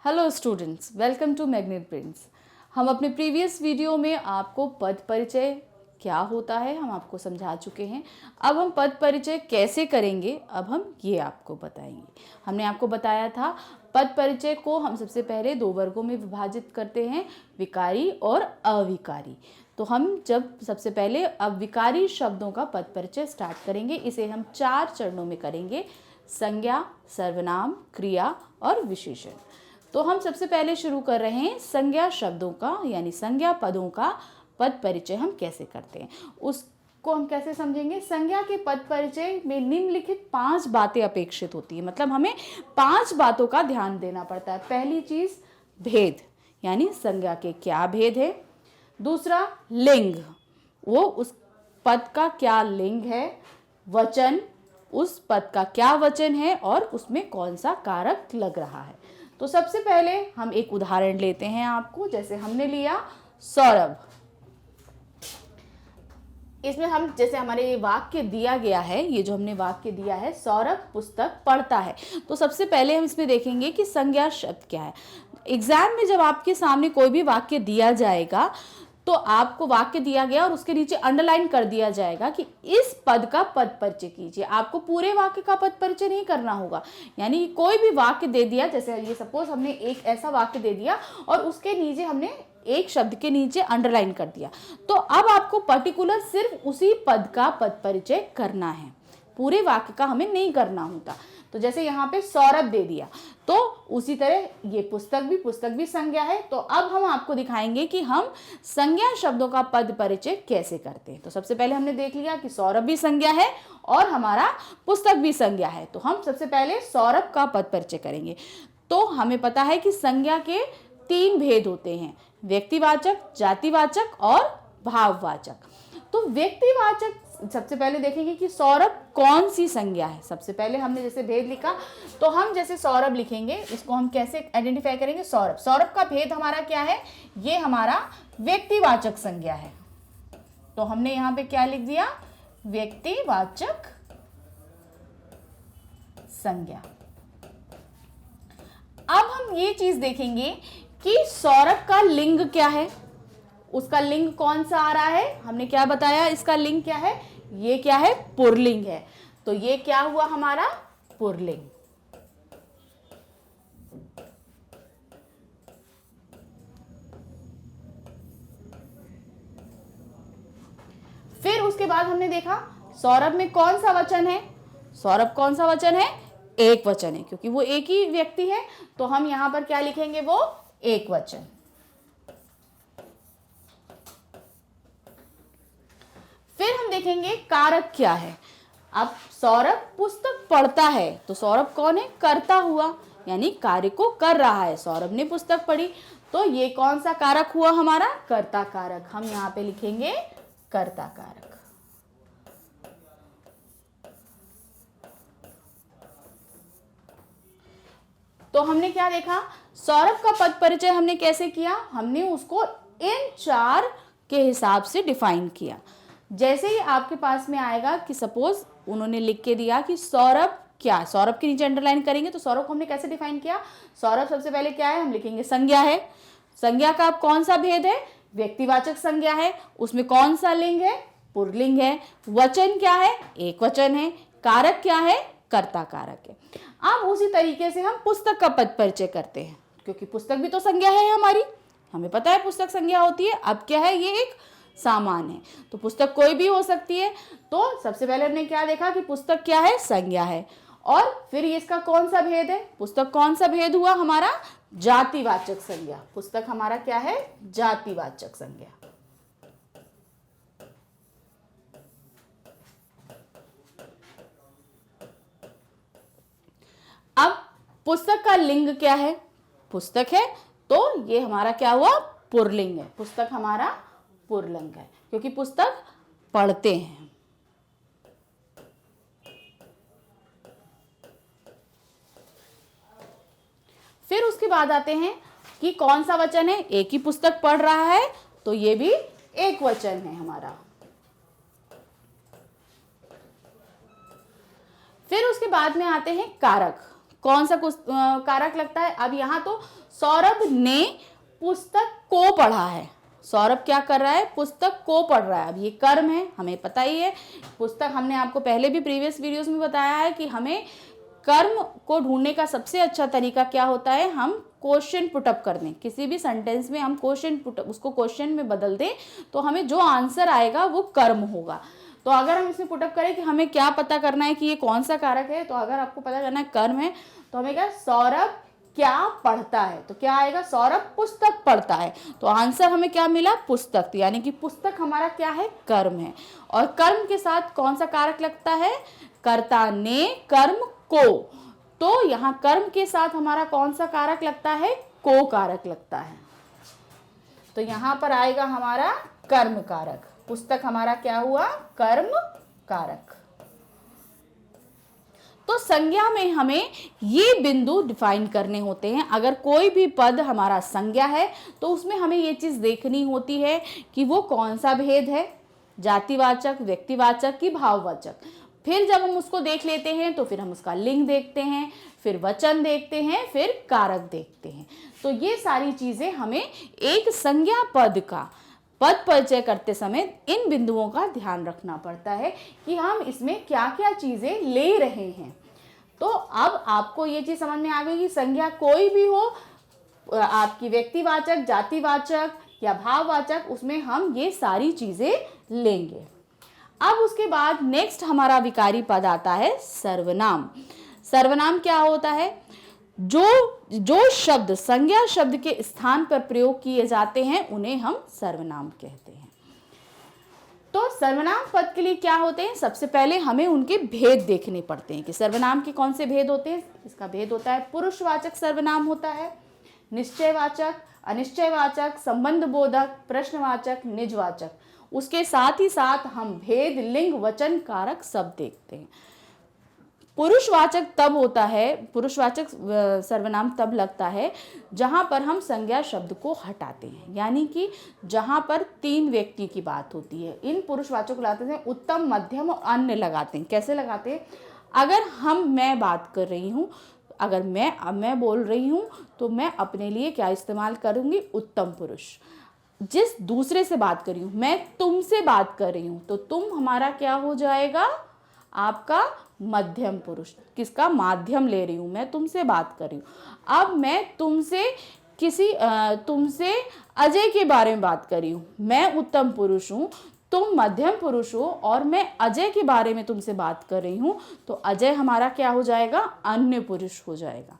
Hello students, welcome to magnet brains. हम अपने previous video में आपको पद परिचय क्या होता है हम आपको समझा चुके हैं। अब हम पद परिचय कैसे करेंगे अब हम ये आपको बताएंगे। हमने आपको बताया था पद परिचय को हम सबसे पहले दो वर्गों में विभाजित करते हैं, विकारी और अविकारी। तो हम जब सबसे पहले अब विकारी शब्दों का पद परिचय स्टार्ट करेंगे, इसे हम 4 चरणों में करेंगे: संज्ञा, सर्वनाम, क्रिया और विशेषण। तो हम सबसे पहले शुरू कर रहे हैं संज्ञा शब्दों का, यानी संज्ञा पदों का पद परिचय हम कैसे करते हैं उसको हम कैसे समझेंगे। संज्ञा के पद परिचय में निम्नलिखित 5 बातें अपेक्षित होती है, मतलब हमें 5 बातों का ध्यान देना पड़ता है। पहली चीज भेद, यानी संज्ञा के क्या भेद है। दूसरा लिंग, वो उस पद का क्या लिंग है। वचन, उस पद का क्या वचन है और उसमें कौन सा कारक लग रहा है। तो सबसे पहले हम एक उदाहरण लेते हैं आपको, जैसे हमने लिया सौरभ। इसमें हम जैसे हमारे वाक्य दिया गया है, ये जो हमने वाक्य दिया है, सौरभ पुस्तक पढ़ता है। तो सबसे पहले हम इसमें देखेंगे कि संज्ञा शब्द क्या है। एग्जाम में जब आपके सामने कोई भी वाक्य दिया जाएगा तो आपको वाक्य दिया गया और उसके नीचे अंडरलाइन कर दिया जाएगा कि इस पद का पद परिचय कीजिए। आपको पूरे वाक्य का पद परिचय नहीं करना होगा, यानी कोई भी वाक्य दे दिया, जैसे ये सपोज हमने एक ऐसा वाक्य दे दिया और उसके नीचे हमने एक शब्द के नीचे अंडरलाइन कर दिया, तो अब आपको पर्टिकुलर सिर्फ उसी पद का पद परिचय करना है, पूरे वाक्य का हमें नहीं करना होता। तो जैसे यहाँ पे सौरभ दे दिया, तो उसी तरह ये पुस्तक भी संज्ञा है। तो अब हम आपको दिखाएंगे कि हम संज्ञा शब्दों का पद परिचय कैसे करते हैं। तो सबसे पहले हमने देख लिया कि सौरभ भी संज्ञा है और हमारा पुस्तक भी संज्ञा है। तो हम सबसे पहले सौरभ का पद परिचय करेंगे। तो हमें पता है कि संज्ञा के 3 भेद होते हैं: व्यक्तिवाचक, जातिवाचक और भाववाचक। तो व्यक्तिवाचक सबसे पहले देखेंगे कि सौरभ कौन सी संज्ञा है। सबसे पहले हमने जैसे भेद लिखा, तो हम जैसे सौरभ लिखेंगे, इसको हम कैसे आइडेंटिफाई करेंगे। सौरभ का भेद हमारा क्या है, ये हमारा व्यक्तिवाचक संज्ञा है। तो हमने यहाँ पे क्या लिख दिया, व्यक्तिवाचक संज्ञा। अब हम ये चीज देखेंगे कि सौरभ का लिंग क्या है, उसका लिंग कौन सा आ रहा है। हमने क्या बताया, इसका लिंग क्या है, ये क्या है, पुल्लिंग है। तो ये क्या हुआ हमारा, पुल्लिंग। फिर उसके बाद हमने देखा सौरभ में कौन सा वचन है। सौरभ कौन सा वचन है, एक वचन है, क्योंकि वो एक ही व्यक्ति है। तो हम यहां पर क्या लिखेंगे, वो एक वचन। फिर हम देखेंगे कारक क्या है। अब सौरभ पुस्तक पढ़ता है, तो सौरभ कौन है, करता हुआ, यानी कार्य को कर रहा है। सौरभ ने पुस्तक पढ़ी, तो ये कौन सा कारक हुआ हमारा, कर्ता कारक। हम यहां पे लिखेंगे कर्ता कारक। तो हमने क्या देखा, सौरभ का पद परिचय हमने कैसे किया, हमने उसको इन 4 के हिसाब से डिफाइन किया। जैसे ही आपके पास में आएगा कि सपोज उन्होंने लिख के दिया कि सौरभ क्या, सौरभ के नीचे अंडरलाइन करेंगे, तो सौरभ को हमने कैसे डिफाइन किया। सौरभ सबसे पहले क्या है, हम लिखेंगे संज्ञा है। संज्ञा का अब कौन सा भेद है, व्यक्तिवाचक संज्ञा है। उसमें कौन सा लिंग है, पुल्लिंग है। वचन क्या है, एक वचन है। कारक क्या है, कर्ता कारक है। अब उसी तरीके से हम पुस्तक का पद परिचय करते हैं, क्योंकि पुस्तक भी तो संज्ञा है हमारी, हमें पता है पुस्तक संज्ञा होती है। अब क्या है, ये एक सामान है, तो पुस्तक कोई भी हो सकती है। तो सबसे पहले हमने क्या देखा कि पुस्तक क्या है, संज्ञा है। और फिर इसका कौन सा भेद है, पुस्तक कौन सा भेद हुआ हमारा, जातिवाचक संज्ञा। पुस्तक हमारा क्या है, जातिवाचक संज्ञा। अब पुस्तक का लिंग क्या है, पुस्तक है, तो ये हमारा क्या हुआ, पुल्लिंग है। पुस्तक हमारा पुल्लिंग है, क्योंकि पुस्तक पढ़ते हैं। फिर उसके बाद आते हैं कि कौन सा वचन है, एक ही पुस्तक पढ़ रहा है, तो ये भी एक वचन है हमारा। फिर उसके बाद में आते हैं कारक। कौन सा कारक लगता है? अब यहाँ तो सौरभ ने पुस्तक को पढ़ा है, सौरभ क्या कर रहा है? पुस्तक को पढ़ रहा है। अब ये कर्म है, हमें पता ही है। पुस्तक हमने आपको पहले भी प्रीवियस वीडियोस में बताया है कि हमें कर्म को ढूंढने का सबसे अच्छा तरीका क्या होता है? हम क्वेश्चन पुटअप कर दें, किसी भी सेंटेंस में हम क्वेश्चन पुटअप, उसको क्वेश्चन में बदल दें तो हमें जो आंसर आएगा वो कर्म होगा। तो अगर हम इसमें पुटअप करें कि हमें क्या पता करना है कि ये कौन सा कारक है, तो अगर आपको पता करना है कर्म है तो हमें क्या, सौरभ क्या पढ़ता है, तो क्या आएगा? सौरभ पुस्तक पढ़ता है। तो आंसर हमें क्या मिला? पुस्तक। यानी कि पुस्तक हमारा क्या है? कर्म है। और कर्म के साथ कौन सा कारक लगता है? कर्ता ने कर्म को। तो यहाँ कर्म के साथ हमारा कौन सा कारक लगता है? को कारक लगता है। तो यहाँ पर आएगा हमारा कर्म कारक। पुस्तक हमारा क्या हुआ? कर्म कारक। तो संज्ञा में हमें ये बिंदु डिफाइन करने होते हैं। अगर कोई भी पद हमारा संज्ञा है तो उसमें हमें ये चीज देखनी होती है कि वो कौन सा भेद है, जातिवाचक, व्यक्तिवाचक की भाववाचक। फिर जब हम उसको देख लेते हैं तो फिर हम उसका लिंग देखते हैं, फिर वचन देखते हैं, फिर कारक देखते हैं। तो ये सारी चीजें हमें एक संज्ञा पद का पद परिचय करते समय इन बिंदुओं का ध्यान रखना पड़ता है कि हम इसमें क्या क्या चीजें ले रहे हैं। तो अब आपको ये चीज समझ में आ गई कि संज्ञा कोई भी हो, आपकी व्यक्तिवाचक, जातिवाचक या भाववाचक, उसमें हम ये सारी चीजें लेंगे। अब उसके बाद नेक्स्ट हमारा विकारी पद आता है सर्वनाम। सर्वनाम क्या होता है? जो शब्द संज्ञा शब्द के स्थान पर प्रयोग किए जाते हैं उन्हें हम सर्वनाम कहते हैं। तो सर्वनाम पद के लिए क्या होते हैं? सबसे पहले हमें उनके भेद देखने पड़ते हैं कि सर्वनाम के कौन से भेद होते हैं। इसका भेद होता है पुरुषवाचक सर्वनाम होता है, निश्चयवाचक, अनिश्चयवाचक, संबंध बोधक, प्रश्नवाचक, निजवाचक। उसके साथ ही साथ हम भेद, लिंग, वचन, कारक सब देखते हैं। पुरुषवाचक तब होता है, पुरुषवाचक सर्वनाम तब लगता है जहां पर हम संज्ञा शब्द को हटाते हैं, यानी कि जहां पर 3 व्यक्ति की बात होती है। इन पुरुषवाचक को लगाते हैं उत्तम, मध्यम और अन्य लगाते हैं। कैसे लगाते हैं? अगर मैं बात कर रही हूँ, अगर मैं बोल रही हूँ तो मैं अपने लिए क्या इस्तेमाल करूँगी? उत्तम पुरुष। जिस दूसरे से बात कर रही हूँ, मैं तुमसे बात कर रही हूँ, तो तुम हमारा क्या हो जाएगा? आपका मध्यम पुरुष। किसका? माध्यम ले रही हूं, मैं तुमसे बात कर रही हूं। अब मैं तुमसे अजय के बारे में बात कर रही हूं। मैं उत्तम पुरुष हूं, तुम मध्यम पुरुष हो और मैं अजय के बारे में तुमसे बात कर रही हूं, तो अजय हमारा क्या हो जाएगा? अन्य पुरुष हो जाएगा।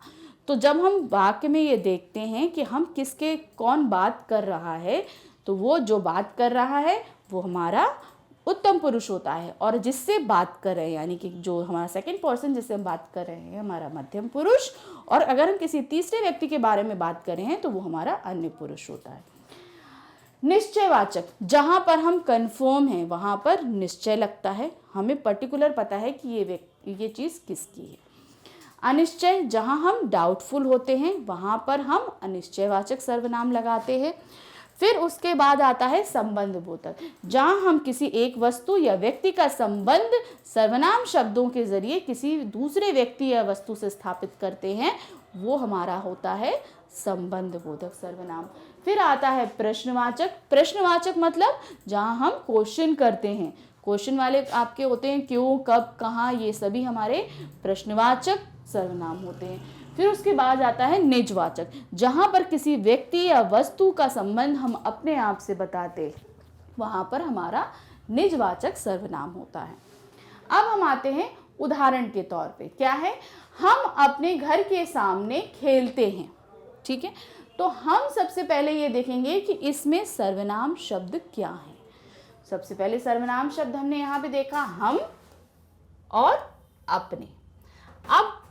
तो जब हम वाक्य में ये देखते हैं कि हम किसके कौन बात कर रहा है, तो वो जो बात कर रहा है वो हमारा उत्तम पुरुष होता है, और जिससे बात कर रहे हैं यानी कि जो हमारा सेकंड पर्सन जिससे हम बात कर रहे हैं हमारा मध्यम पुरुष, और अगर हम किसी तीसरे व्यक्ति के बारे में बात कर रहे हैं तो वो हमारा अन्य पुरुष होता है। निश्चयवाचक, जहां पर हम कंफर्म हैं वहां पर निश्चय लगता है, हमें पर्टिकुलर पता है कि ये चीज किसकी है। अनिश्चय, जहां हम डाउटफुल होते हैं वहां पर हम अनिश्चयवाचक सर्वनाम लगाते हैं। फिर उसके बाद आता है संबंध बोधक, जहां हम किसी एक वस्तु या व्यक्ति का संबंध सर्वनाम शब्दों के जरिए किसी दूसरे व्यक्ति या वस्तु से स्थापित करते हैं, वो हमारा होता है संबंध बोधक सर्वनाम। फिर आता है प्रश्नवाचक। प्रश्नवाचक मतलब जहां हम क्वेश्चन करते हैं, क्वेश्चन वाले आपके होते हैं क्यों, कब, कहाँ, ये सभी हमारे प्रश्नवाचक सर्वनाम होते हैं। फिर उसके बाद आता है निजवाचक, जहां पर किसी व्यक्ति या वस्तु का संबंध हम अपने आप से बताते, वहां पर हमारा निजवाचक सर्वनाम होता है। अब हम आते हैं उदाहरण के तौर पे, क्या है? हम अपने घर के सामने खेलते हैं, ठीक है। तो हम सबसे पहले ये देखेंगे कि इसमें सर्वनाम शब्द क्या है। सबसे पहले सर्वनाम शब्द हमने यहाँ पे देखा हम और अपने। अब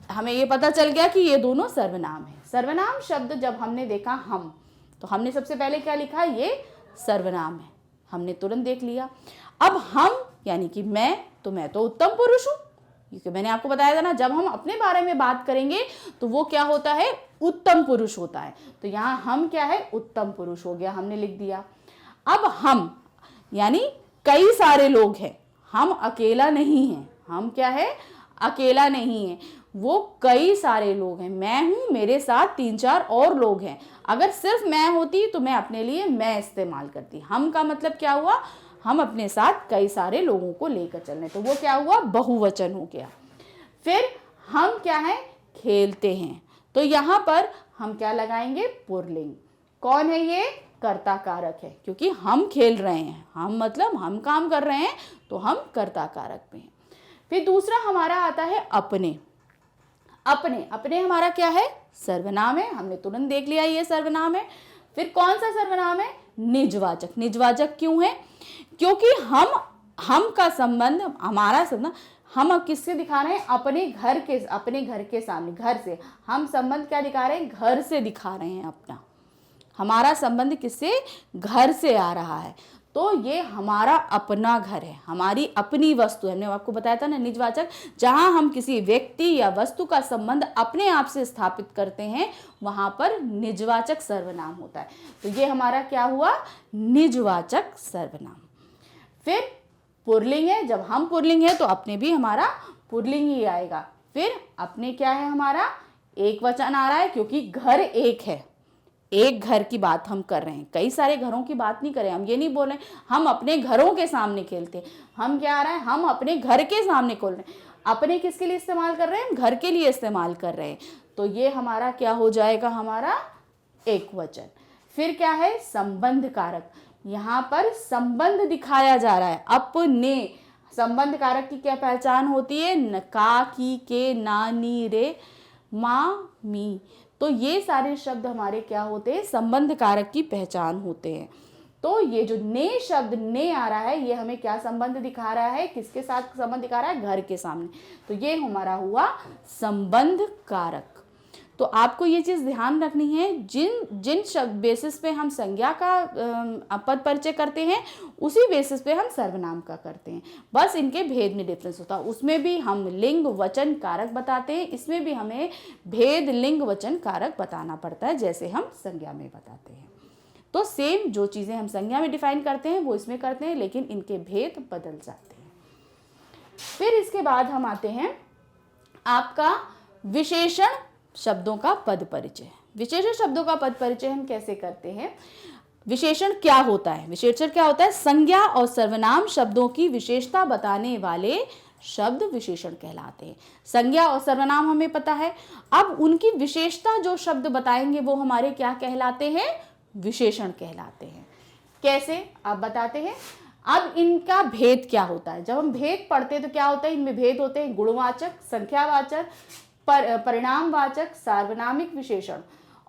हमें ये पता चल गया कि ये दोनों सर्वनाम है। सर्वनाम शब्द जब हमने देखा हम, तो हमने सबसे पहले क्या लिखा? ये सर्वनाम है, हमने तुरंत देख लिया। अब हम यानी कि मैं तो उत्तम पुरुष हूं, क्योंकि मैंने आपको बताया था ना, जब हम अपने बारे में बात करेंगे तो वो क्या होता है? उत्तम पुरुष होता है। तो यहाँ हम क्या है? उत्तम पुरुष हो गया, हमने लिख दिया। अब हम यानी कई सारे लोग हैं, हम अकेला नहीं हैं। हम क्या है? अकेला नहीं है। वो कई सारे लोग हैं, मैं हूं, मेरे साथ 3-4 और लोग हैं। अगर सिर्फ मैं होती तो मैं अपने लिए मैं इस्तेमाल करती। हम का मतलब क्या हुआ, हम अपने साथ कई सारे लोगों को लेकर चल रहे, तो वो क्या हुआ, बहुवचन हो गया। फिर हम क्या है, खेलते हैं, तो यहां पर हम क्या लगाएंगे, पुल्लिंग। कौन है ये, कर्ता कारक है, क्योंकि हम खेल रहे हैं, हम मतलब हम काम कर रहे हैं, तो हम कर्ता कारक में हैं। फिर दूसरा हमारा आता है अपने। अपने, अपने हमारा क्या है, सर्वनाम है, हमने तुरंत देख लिया ये सर्वनाम है। फिर कौन सा सर्वनाम है, निजवाचक। निजवाचक क्यों है, क्योंकि हम का संबंध, हमारा संबंध हम अब किससे दिखा रहे हैं, अपने घर के सामने, घर से हम संबंध क्या दिखा रहे हैं, घर से दिखा रहे हैं अपना। हमारा संबंध किससे, घर से आ रहा है, तो ये हमारा अपना घर है, हमारी अपनी वस्तु है। हमने आपको बताया था ना, निजवाचक, जहां हम किसी व्यक्ति या वस्तु का संबंध अपने आप से स्थापित करते हैं, वहां पर निजवाचक सर्वनाम होता है। तो ये हमारा क्या हुआ, निजवाचक सर्वनाम। फिर पुल्लिंग है, जब हम पुल्लिंग है तो अपने भी हमारा पुल्लिंग ही आएगा। फिर अपने क्या है, हमारा एक वचन आ रहा है, क्योंकि घर एक है, एक घर की बात हम कर रहे हैं, कई सारे घरों की बात नहीं करें। हम ये नहीं बोल रहे हम अपने घरों के सामने खेलते हैं, हम क्या आ रहा है, हम अपने घर के सामने खोल रहे हैं। अपने किसके लिए इस्तेमाल कर रहे हैं, घर के लिए इस्तेमाल कर रहे हैं, तो ये हमारा क्या हो जाएगा, हमारा एक वचन। फिर क्या है, संबंध कारक, यहाँ पर संबंध दिखाया जा रहा है, अपने। संबंध कारक की क्या पहचान होती है, न, का, की, के, ना, नी, रे, मा, मी, तो ये सारे शब्द हमारे क्या होते हैं, संबंध कारक की पहचान होते हैं। तो ये जो ने शब्द, ने आ रहा है, ये हमें क्या संबंध दिखा रहा है, किसके साथ संबंध दिखा रहा है, घर के सामने, तो ये हमारा हुआ संबंध कारक। तो आपको ये चीज ध्यान रखनी है, जिन शब्द बेसिस पे हम संज्ञा का पद परिचय करते हैं, उसी बेसिस पे हम सर्वनाम का करते हैं, बस इनके भेद में डिफरेंस होता है। उसमें भी हम लिंग वचन कारक बताते हैं, इसमें भी हमें भेद लिंग वचन कारक बताना पड़ता है, जैसे हम संज्ञा में बताते हैं। तो सेम जो चीजें हम संज्ञा में डिफाइन करते हैं वो इसमें करते हैं, लेकिन इनके भेद बदल जाते हैं। फिर इसके बाद हम आते हैं आपका विशेषण शब्दों का पद परिचय। विशेषण शब्दों का पद परिचय हम कैसे करते हैं, विशेषण क्या होता है, विशेषण क्या होता है, संज्ञा और सर्वनाम शब्दों की विशेषता बताने वाले शब्द विशेषण कहलाते हैं। संज्ञा और सर्वनाम हमें पता है, अब उनकी विशेषता जो शब्द बताएंगे वो हमारे क्या कहलाते हैं, विशेषण कहलाते हैं। कैसे, आप बताते हैं। अब इनका भेद क्या होता है, जब हम भेद पढ़ते हैं तो क्या होता है, इनमें भेद होते हैं गुणवाचक, संख्यावाचक, परिणामवाचक, सार्वनामिक विशेषण।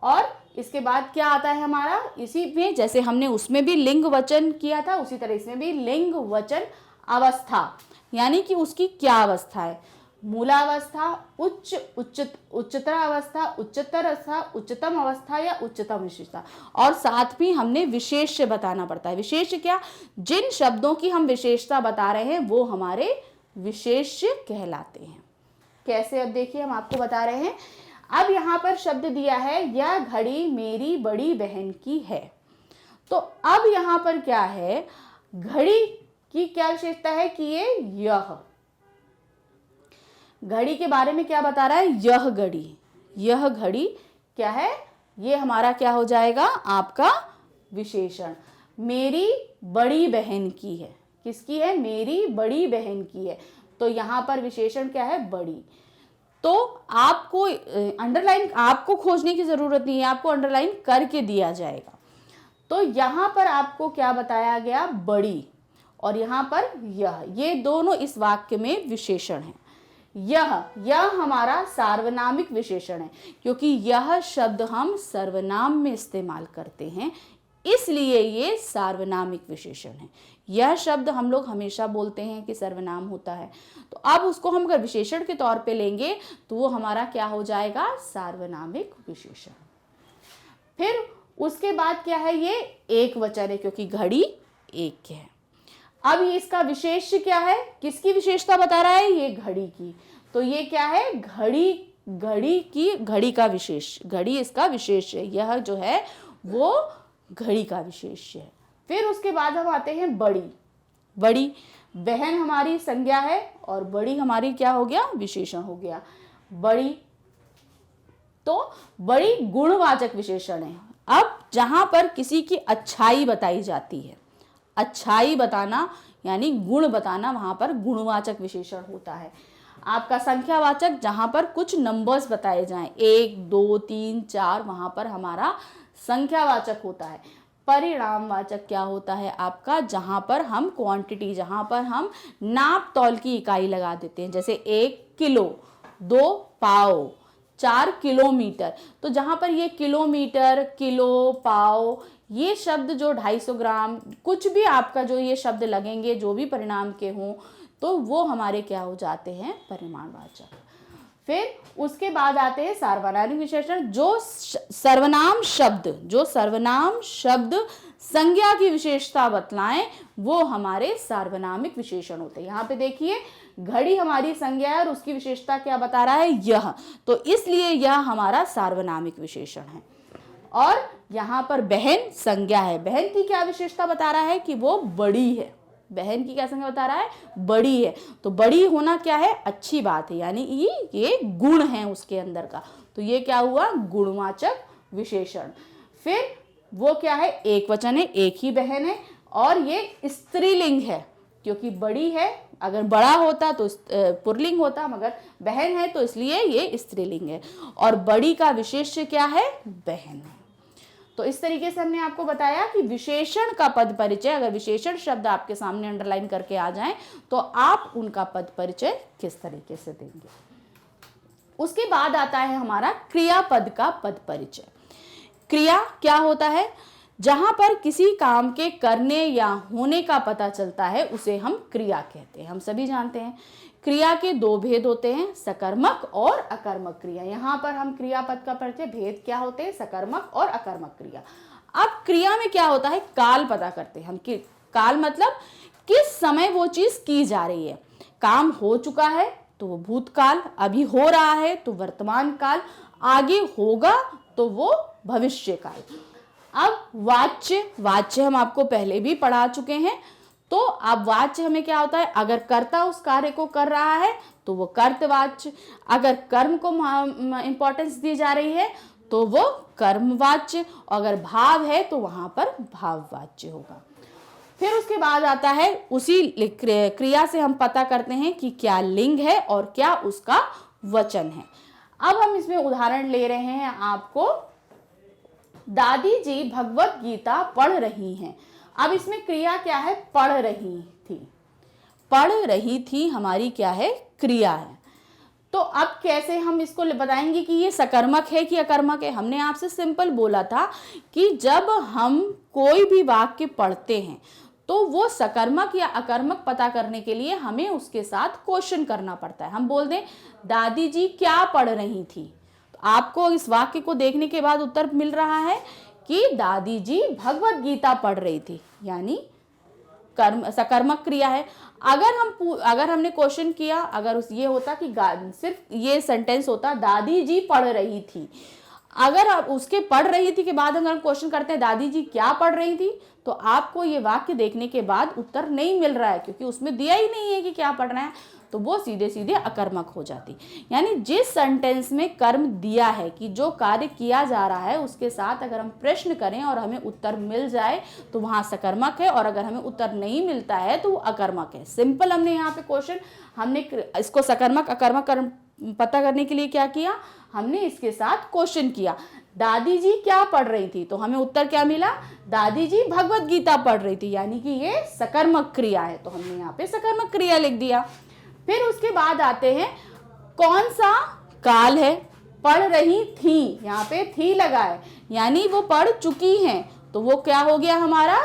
और इसके बाद क्या आता है हमारा, इसी में जैसे हमने उसमें भी लिंग वचन किया था, उसी तरह इसमें भी लिंग वचन अवस्था, यानी कि उसकी क्या अवस्था है, मूलावस्था, उच्चतर अवस्था, उच्चतर अवस्था, उच्चतम अवस्था या उच्चतम विशेषता। और साथ भी हमने विशेष्य बताना पड़ता है। विशेष्य क्या, जिन शब्दों की हम विशेषता बता रहे हैं वो हमारे विशेष्य कहलाते हैं। कैसे, अब देखिए हम आपको बता रहे हैं। अब यहाँ पर शब्द दिया है, यह घड़ी मेरी बड़ी बहन की है। तो अब यहाँ पर क्या है, घड़ी की क्या विशेषता है कि यह घड़ी के बारे में क्या बता रहा है, यह घड़ी, यह घड़ी क्या है, ये हमारा क्या हो जाएगा, आपका विशेषण। मेरी बड़ी बहन की है, किसकी है, मेरी बड़ी बहन की है, तो यहां पर विशेषण क्या है, बड़ी। तो आपको अंडरलाइन, आपको खोजने की जरूरत नहीं है, आपको अंडरलाइन करके दिया जाएगा। तो यहां पर आपको क्या बताया गया, बड़ी, और यहां पर यह, ये दोनों इस वाक्य में विशेषण है। यह हमारा सार्वनामिक विशेषण है, क्योंकि यह शब्द हम सर्वनाम में इस्तेमाल करते हैं, इसलिए ये सार्वनामिक विशेषण है। यह शब्द हम लोग हमेशा बोलते हैं कि सर्वनाम होता है, तो अब उसको हम अगर विशेषण के तौर पे लेंगे तो वो हमारा क्या हो जाएगा, सार्वनामिक विशेषण। फिर उसके बाद क्या है, ये एक वचन है क्योंकि घड़ी एक है। अब इसका विशेष्य क्या है, किसकी विशेषता बता रहा है, ये घड़ी की, तो ये क्या है, घड़ी का विशेष, घड़ी इसका विशेष है, यह जो है वो घड़ी का विशेष है। फिर उसके बाद हम आते हैं बड़ी। बड़ी, बहन हमारी संज्ञा है और बड़ी हमारी क्या हो गया, विशेषण हो गया। बड़ी, तो बड़ी गुणवाचक विशेषण है। अब जहां पर किसी की अच्छाई बताई जाती है, अच्छाई बताना यानी गुण बताना, वहां पर गुणवाचक विशेषण होता है। आपका संख्यावाचक जहां पर कुछ नंबर्स बताए जाएं, 1 2 3 4, वहां पर हमारा संख्यावाचक होता है। परिणामवाचक क्या होता है आपका, जहां पर हम क्वांटिटी, जहां पर हम नाप तौल की इकाई लगा देते हैं, जैसे 1 किलो, 2 पाव, 4 किलोमीटर। तो जहां पर ये किलोमीटर, किलो, पाव, ये शब्द जो 250 ग्राम, कुछ भी आपका जो ये शब्द लगेंगे, जो भी परिणाम के हों, तो वो हमारे क्या हो जाते हैं, परिमाणवाचक। फिर उसके बाद आते हैं सार्वनामिक विशेषण। जो सर्वनाम शब्द संज्ञा की विशेषता बतलाएं, वो हमारे सार्वनामिक विशेषण होते हैं। यहाँ पे देखिए, घड़ी हमारी संज्ञा है और उसकी विशेषता क्या बता रहा है, यह, तो इसलिए यह हमारा सार्वनामिक विशेषण है। और यहाँ पर बहन संज्ञा है, बहन की क्या विशेषता बता रहा है कि वो बड़ी है, बहन की क्या संज्ञा बता रहा है, बड़ी है। तो बड़ी होना क्या है, अच्छी बात है, यानी ये गुण है उसके अंदर का, तो ये क्या हुआ, गुणवाचक विशेषण। फिर वो क्या है, एक वचन है, एक ही बहन है, और ये स्त्रीलिंग है, क्योंकि बड़ी है, अगर बड़ा होता तो पुल्लिंग होता, मगर बहन है तो इसलिए ये स्त्रीलिंग है। और बड़ी का विशेष्य क्या है, बहन है। तो इस तरीके से हमने आपको बताया कि विशेषण का पद परिचय, अगर विशेषण शब्द आपके सामने अंडरलाइन करके आ जाएं, तो आप उनका पद परिचय किस तरीके से देंगे। उसके बाद आता है हमारा क्रियापद का पद परिचय। क्रिया क्या होता है, जहां पर किसी काम के करने या होने का पता चलता है, उसे हम क्रिया कहते हैं। हम सभी जानते हैं क्रिया के दो भेद होते हैं, सकर्मक और अकर्मक क्रिया। यहाँ पर हम क्रियापद का परिचय, भेद क्या होते हैं, सकर्मक और अकर्मक क्रिया। अब क्रिया में क्या होता है, काल पता करते हैं हम, कि काल मतलब किस समय वो चीज की जा रही है। काम हो चुका है तो वो भूतकाल, अभी हो रहा है तो वर्तमान काल, आगे होगा तो वो भविष्य काल। अब वाच्य हम आपको पहले भी पढ़ा चुके हैं। तो अब वाच्य हमें क्या होता है, अगर कर्ता उस कार्य को कर रहा है तो वो कर्तवाच्य, अगर कर्म को इंपॉर्टेंस दी जा रही है तो वो कर्मवाच्य, अगर भाव है तो वहां पर भाववाच्य होगा। फिर उसके बाद आता है, उसी क्रिया से हम पता करते हैं कि क्या लिंग है और क्या उसका वचन है। अब हम इसमें उदाहरण ले रहे हैं आपको, दादी जी भगवत गीता पढ़ रही हैं। अब इसमें क्रिया क्या है, पढ़ रही थी, पढ़ रही थी हमारी क्या है, क्रिया है। तो अब कैसे हम इसको बताएंगे कि ये सकर्मक है कि अकर्मक है। हमने आपसे सिंपल बोला था कि जब हम कोई भी वाक्य पढ़ते हैं तो वो सकर्मक या अकर्मक पता करने के लिए हमें उसके साथ क्वेश्चन करना पड़ता है। हम बोल दें दादी जी क्या पढ़ रही थी, तो आपको इस वाक्य को देखने के बाद उत्तर मिल रहा है कि दादी जी भगवत गीता पढ़ रही थी, यानी कर्म सकर्मक क्रिया है। अगर हमने क्वेश्चन किया, अगर ये होता कि सिर्फ ये सेंटेंस होता दादी जी पढ़ रही थी, अगर आप उसके पढ़ रही थी के बाद अगर हम क्वेश्चन करते हैं दादी जी क्या पढ़ रही थी, तो आपको ये वाक्य देखने के बाद उत्तर नहीं मिल रहा है, क्योंकि उसमें दिया ही नहीं है कि क्या पढ़ रहे हैं, तो वो सीधे सीधे अकर्मक हो जाती। यानी जिस सेंटेंस में कर्म दिया है कि जो कार्य किया जा रहा है उसके साथ अगर हम प्रश्न करें और हमें उत्तर मिल जाए तो वहां सकर्मक है, और अगर हमें उत्तर नहीं मिलता है तो वो अकर्मक है। सिंपल हमने यहाँ पे क्वेश्चन, हमने इसको सकर्मक अकर्मक पता करने के लिए क्या किया, हमने इसके साथ क्वेश्चन किया दादी जी क्या पढ़ रही थी, तो हमें उत्तर क्या मिला, दादी जी भगवत गीता पढ़ रही थी, यानी कि ये सकर्मक क्रिया है, तो हमने यहाँ पे सकर्मक क्रिया लिख दिया। फिर उसके बाद आते हैं कौन सा काल है, पढ़ रही थी, यहाँ पे थी लगा है, यानी वो पढ़ चुकी हैं, तो वो क्या हो गया हमारा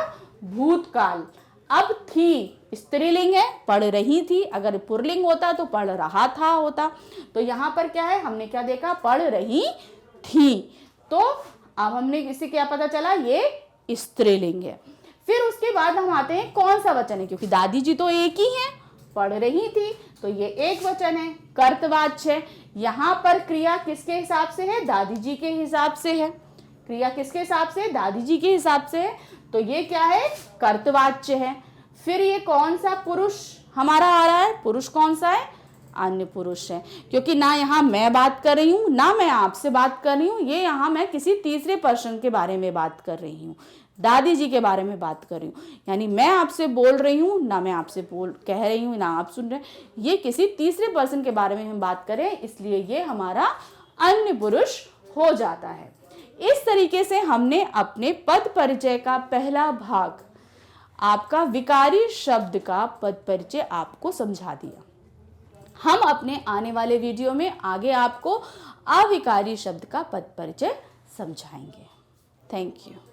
भूतकाल। अब थी स्त्रीलिंग है, पढ़ रही थी, अगर पुल्लिंग होता तो पढ़ रहा था होता। तो यहाँ पर क्या है, हमने क्या देखा, पढ़ रही थी, तो अब हमने इसे क्या पता चला, ये स्त्रीलिंग है। फिर उसके बाद हम आते हैं कौन सा वचन है, क्योंकि दादी जी तो एक ही है, पढ़ रही थी, तो ये एक वचन है, कर्तवाच्य। यहाँ पर क्रिया किसके हिसाब से है, दादी जी के हिसाब से है। क्रिया किसके हिसाब से, दादी जी के हिसाब से है, तो ये क्या है, कर्तवाच्य है। फिर ये कौन सा पुरुष हमारा आ रहा है, पुरुष कौन सा है, अन्य पुरुष है, क्योंकि ना यहाँ मैं बात कर रही हूँ ना मैं आपसे बात कर रही हूँ, ये यहाँ मैं किसी तीसरे पर्सन के बारे में बात कर रही हूँ, दादी जी के बारे में बात कर रही हूँ। यानी मैं आपसे बोल रही हूँ ना मैं आपसे कह रही हूँ ना आप सुन रहे हैं, ये किसी तीसरे पर्सन के बारे में हम बात कर रहे हैं, इसलिए ये हमारा अन्य पुरुष हो जाता है। इस तरीके से हमने अपने पद परिचय का पहला भाग, आपका विकारी शब्द का पद परिचय आपको समझा दिया। हम अपने आने वाले वीडियो में आगे आपको अविकारी शब्द का पद परिचय समझाएंगे। Thank you.